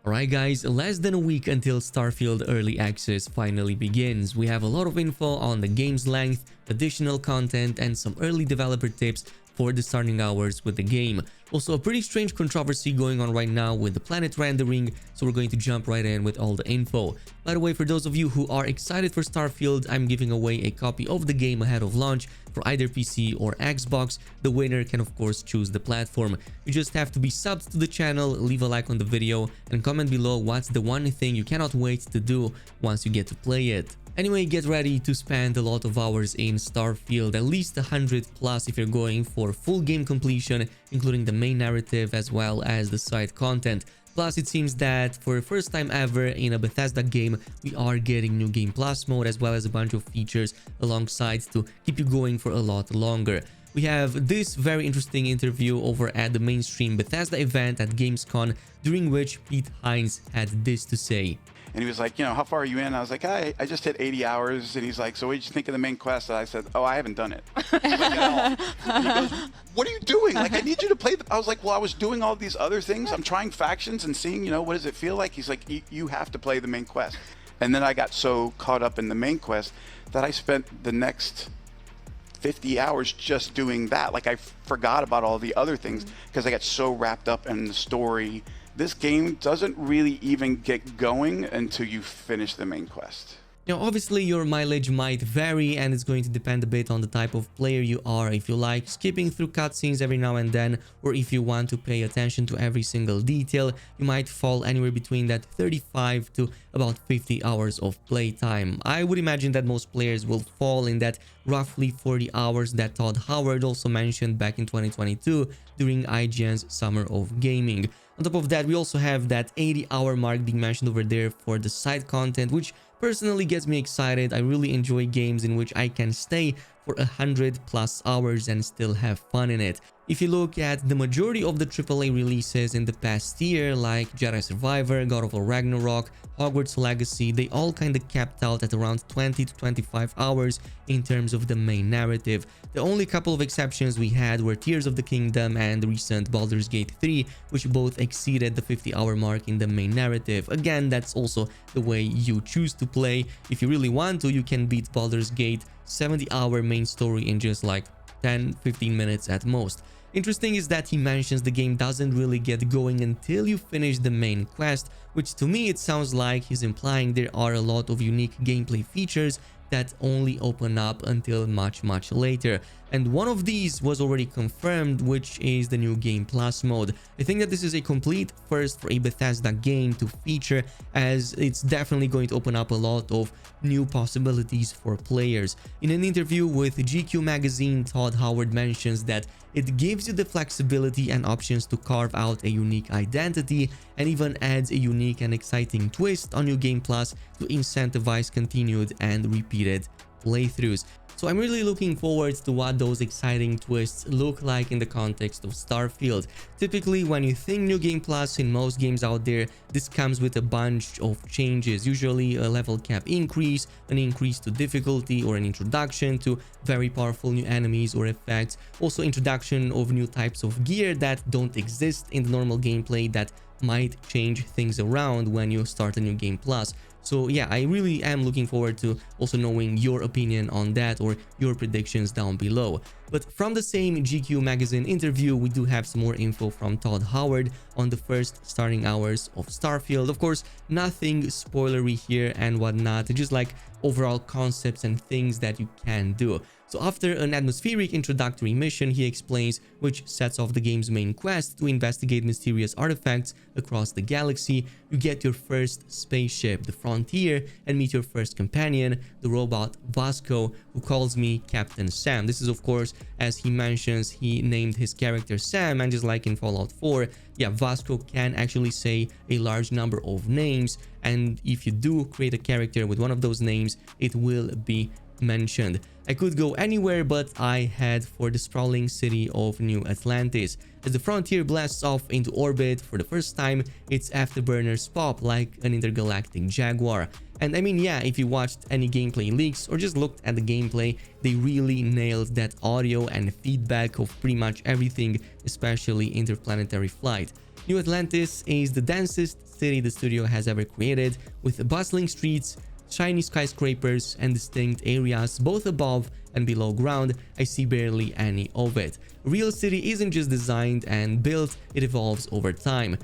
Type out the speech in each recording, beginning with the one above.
Alright guys, less than a week until Starfield Early Access finally begins. We have a lot of info on the game's length, additional content, and some early developer tips for the starting hours with the game. Also, a pretty strange controversy going on right now with the planet rendering, so we're going to jump right in with all the info. By the way, for those of you who are excited for Starfield, I'm giving away a copy of the game ahead of launch for either PC or Xbox. The winner can of course choose the platform. You just have to be subbed to the channel, leave a like on the video, and comment below what's the one thing you cannot wait to do once you get to play it. Anyway, get ready to spend a lot of hours in Starfield, at least 100 plus if you're going for full game completion, including the main narrative as well as the side content. Plus, it seems that for the first time ever in a Bethesda game, we are getting new Game Plus mode as well as a bunch of features alongside to keep you going for a lot longer. We have this very interesting interview over at the mainstream Bethesda event at Gamescom, during which Pete Hines had this to say. And he was like, you know, how far are you in? I was like, I just hit 80 hours. And he's like, so what did you think of the main quest? And I said, oh, I haven't done it. Like, at all. And he goes, what are you doing? Like, I need you to play. I was like, well, I was doing all these other things. I'm trying factions and seeing, you know, what does it feel like? He's like, you have to play the main quest. And then I got so caught up in the main quest that I spent the next 50 hours just doing that. Like, I forgot about all the other things because I got so wrapped up in the story. This game doesn't really even get going until you finish the main quest. Now, obviously, your mileage might vary and it's going to depend a bit on the type of player you are. If you like skipping through cutscenes every now and then, or if you want to pay attention to every single detail, you might fall anywhere between that 35 to about 50 hours of playtime. I would imagine that most players will fall in that roughly 40 hours that Todd Howard also mentioned back in 2022 during IGN's Summer of Gaming. On top of that, we also have that 80-hour mark being mentioned over there for the side content, which personally gets me excited. I really enjoy games in which I can stay for 100 plus hours and still have fun in it. If you look at the majority of the AAA releases in the past year, like Jedi Survivor, God of War Ragnarok, Hogwarts Legacy, they all kinda capped out at around 20 to 25 hours in terms of the main narrative. The only couple of exceptions we had were Tears of the Kingdom and the recent Baldur's Gate 3, which both exceeded the 50-hour mark in the main narrative. Again, that's also the way you choose to play. If you really want to, you can beat Baldur's Gate 70-hour main story in just like 10-15 minutes at most. Interesting is that he mentions the game doesn't really get going until you finish the main quest, which to me it sounds like he's implying there are a lot of unique gameplay features that only open up until much later. And one of these was already confirmed, which is the new Game Plus mode. I think that this is a complete first for a Bethesda game to feature, as it's definitely going to open up a lot of new possibilities for players. In an interview with GQ magazine, Todd Howard mentions that it gives you the flexibility and options to carve out a unique identity, and even adds a unique and exciting twist on your Game Plus to incentivize continued and repeated playthroughs. So I'm really looking forward to what those exciting twists look like in the context of Starfield. Typically, when you think New Game Plus in most games out there, this comes with a bunch of changes, usually a level cap increase, an increase to difficulty, or an introduction to very powerful new enemies or effects. Also introduction of new types of gear that don't exist in the normal gameplay that might change things around when you start a New Game Plus. So yeah, I really am looking forward to also knowing your opinion on that or your predictions down below. But from the same GQ magazine interview, we do have some more info from Todd Howard on the first starting hours of Starfield. Of course, nothing spoilery here and whatnot, just like overall concepts and things that you can do. So after an atmospheric introductory mission, he explains, which sets off the game's main quest to investigate mysterious artifacts across the galaxy. You get your first spaceship, the Frontier, and meet your first companion, the robot Vasco, who calls me Captain Sam. This is, of course, as he mentions, he named his character Sam, and just like in Fallout 4, yeah, Vasco can actually say a large number of names, and if you do create a character with one of those names, it will be mentioned. I could go anywhere, but I head for the sprawling city of New Atlantis. As the Frontier blasts off into orbit for the first time, its afterburners pop like an intergalactic Jaguar. And I mean, yeah, if you watched any gameplay leaks or just looked at the gameplay, they really nailed that audio and feedback of pretty much everything, especially interplanetary flight. New Atlantis is the densest city the studio has ever created, with bustling streets, shiny skyscrapers, and distinct areas both above and below ground. I see barely any of it. A real city isn't just designed and built, it evolves over time.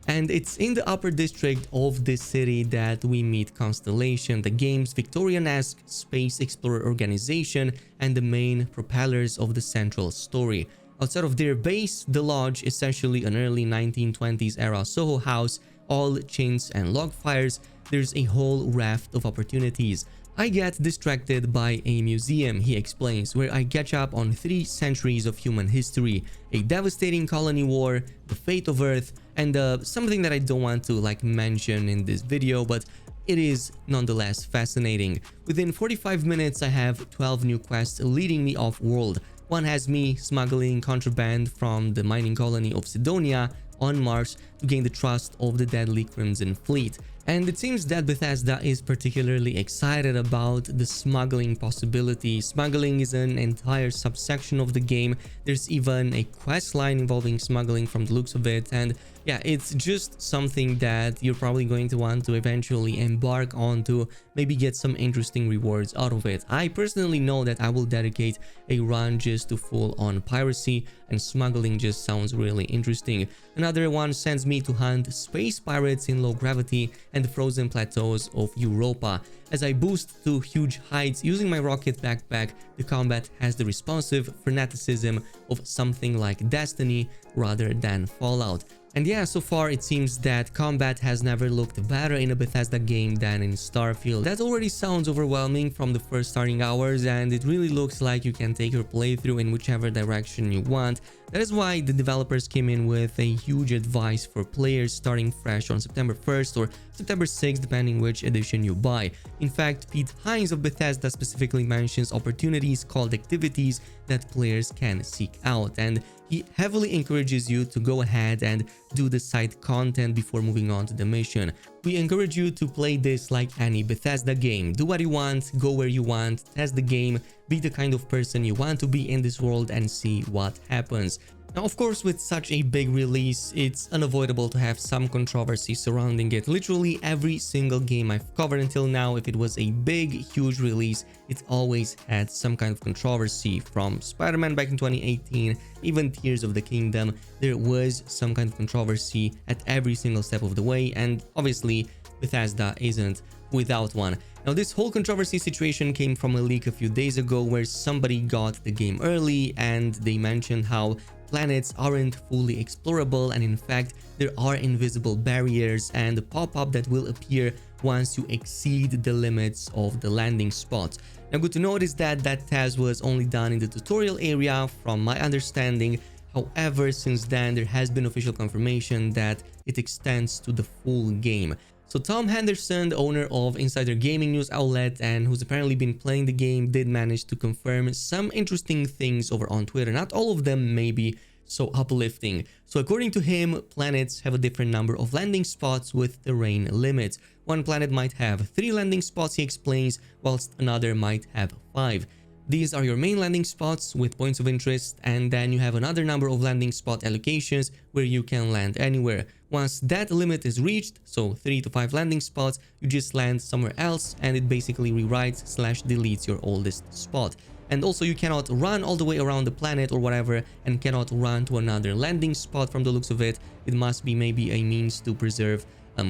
And it's in the upper district of this city that we meet Constellation, the game's Victorian-esque space explorer organization and the main propellers of the central story. Outside of their base, the lodge, essentially an early 1920s era Soho house, all chintz and log fires, there's a whole raft of opportunities. I get distracted by a museum, he explains, where I catch up on 3 centuries of human history, a devastating colony war, the fate of Earth, and something that I don't want to mention in this video, but it is nonetheless fascinating. Within 45 minutes, I have 12 new quests leading me off-world. One has me smuggling contraband from the mining colony of Sidonia on Mars to gain the trust of the deadly Crimson Fleet. And it seems that Bethesda is particularly excited about the smuggling possibility. Smuggling is an entire subsection of the game. There's even a quest line involving smuggling from the looks of it. And yeah, it's just something that you're probably going to want to eventually embark on to maybe get some interesting rewards out of it. I personally know that I will dedicate a run just to full-on piracy, and smuggling just sounds really interesting. Another one sends me to hunt space pirates in low gravity and the frozen plateaus of Europa. As I boost to huge heights using my rocket backpack, the combat has the responsive fanaticism of something like Destiny rather than Fallout. And yeah, so far it seems that combat has never looked better in a Bethesda game than in Starfield. That already sounds overwhelming from the first starting hours, and it really looks like you can take your playthrough in whichever direction you want. That is why the developers came in with a huge advice for players starting fresh on September 1st or September 6th, depending which edition you buy. In fact, Pete Hines of Bethesda specifically mentions opportunities called activities that players can seek out, and he heavily encourages you to go ahead and do the side content before moving on to the mission. We encourage you to play this like any Bethesda game. Do what you want, go where you want, test the game, be the kind of person you want to be in this world, and see what happens. Now, of course, with such a big release, it's unavoidable to have some controversy surrounding it. Literally every single game I've covered until now, if it was a big, huge release, it always had some kind of controversy. From Spider-Man back in 2018, even Tears of the Kingdom, there was some kind of controversy at every single step of the way, and obviously Bethesda isn't without one. Now, this whole controversy situation came from a leak a few days ago where somebody got the game early and they mentioned how planets aren't fully explorable, and in fact there are invisible barriers and pop-up that will appear once you exceed the limits of the landing spot. Now, good to notice that that task was only done in the tutorial area from my understanding. However, since then there has been official confirmation that it extends to the full game. So Tom Henderson, the owner of Insider Gaming news outlet and who's apparently been playing the game, did manage to confirm some interesting things over on Twitter. Not all of them may be so uplifting. So according to him, planets have a different number of landing spots with terrain limits. One planet might have 3 landing spots, he explains, whilst another might have 5. These are your main landing spots with points of interest, and then you have another number of landing spot allocations where you can land anywhere. Once that limit is reached, so 3 to 5 landing spots, you just land somewhere else and it basically rewrites/deletes your oldest spot. And also you cannot run all the way around the planet or whatever, and cannot run to another landing spot from the looks of it. It must be maybe a means to preserve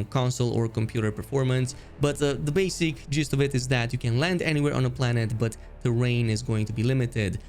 console or computer performance, but the basic gist of it is that you can land anywhere on a planet, but terrain is going to be limited.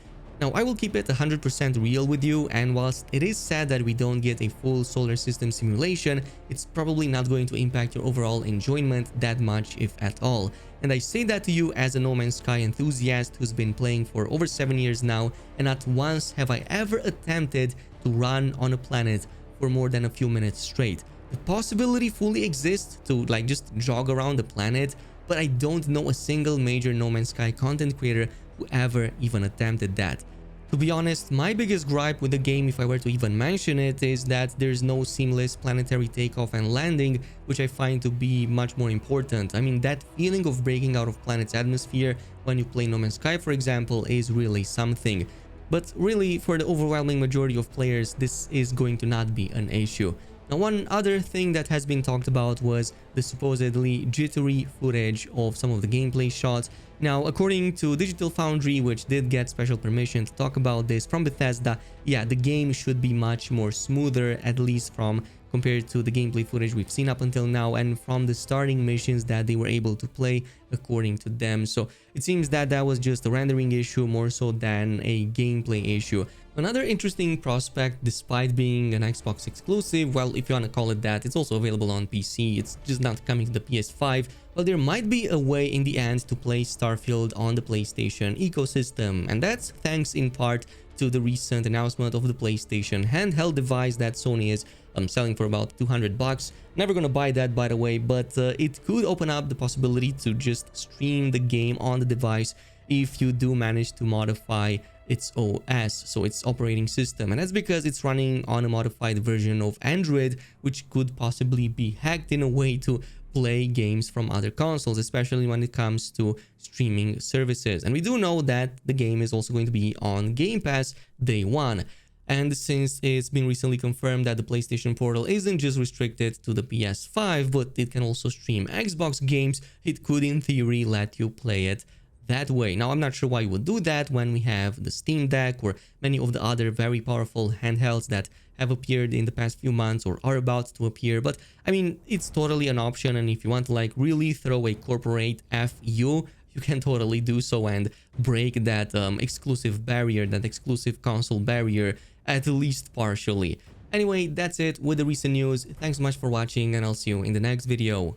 Now, I will keep it 100% real with you, and whilst it is sad that we don't get a full solar system simulation, it's probably not going to impact your overall enjoyment that much, if at all. And I say that to you as a No Man's Sky enthusiast who's been playing for over 7 years now, and not once have I ever attempted to run on a planet for more than a few minutes straight. The possibility fully exists to just jog around the planet, but I don't know a single major No Man's Sky content creator who ever even attempted that. To be honest, my biggest gripe with the game, if I were to even mention it, is that there's no seamless planetary takeoff and landing, which I find to be much more important. I mean, that feeling of breaking out of planet's atmosphere when you play No Man's Sky, for example, is really something. But really, for the overwhelming majority of players, this is going to not be an issue. Now, one other thing that has been talked about was the supposedly jittery footage of some of the gameplay shots. Now, according to Digital Foundry, which did get special permission to talk about this from Bethesda, yeah, the game should be much more smoother, at least from compared to the gameplay footage we've seen up until now and from the starting missions that they were able to play according to them. So it seems that that was just a rendering issue more so than a gameplay issue. Another interesting prospect, despite being an Xbox exclusive, well, if you want to call it that, it's also available on PC. It's just not coming to the PS5. Well, there might be a way in the end to play Starfield on the PlayStation ecosystem, and that's thanks in part to the recent announcement of the PlayStation handheld device that Sony is selling for about $200. Never gonna buy that, by the way, but it could open up the possibility to just stream the game on the device if you do manage to modify its OS, so its operating system. And that's because it's running on a modified version of Android, which could possibly be hacked in a way to play games from other consoles, especially when it comes to streaming services. And we do know that the game is also going to be on Game Pass day one. And since it's been recently confirmed that the PlayStation Portal isn't just restricted to the PS5, but it can also stream Xbox games, it could in theory let you play it that way. Now, I'm not sure why you would do that when we have the Steam Deck or many of the other very powerful handhelds that have appeared in the past few months or are about to appear, but I mean, it's totally an option, and if you want to like really throw a corporate FU, you can totally do so and break that exclusive barrier, that exclusive console barrier, at least partially. Anyway, that's it with the recent news. Thanks so much for watching, and I'll see you in the next video.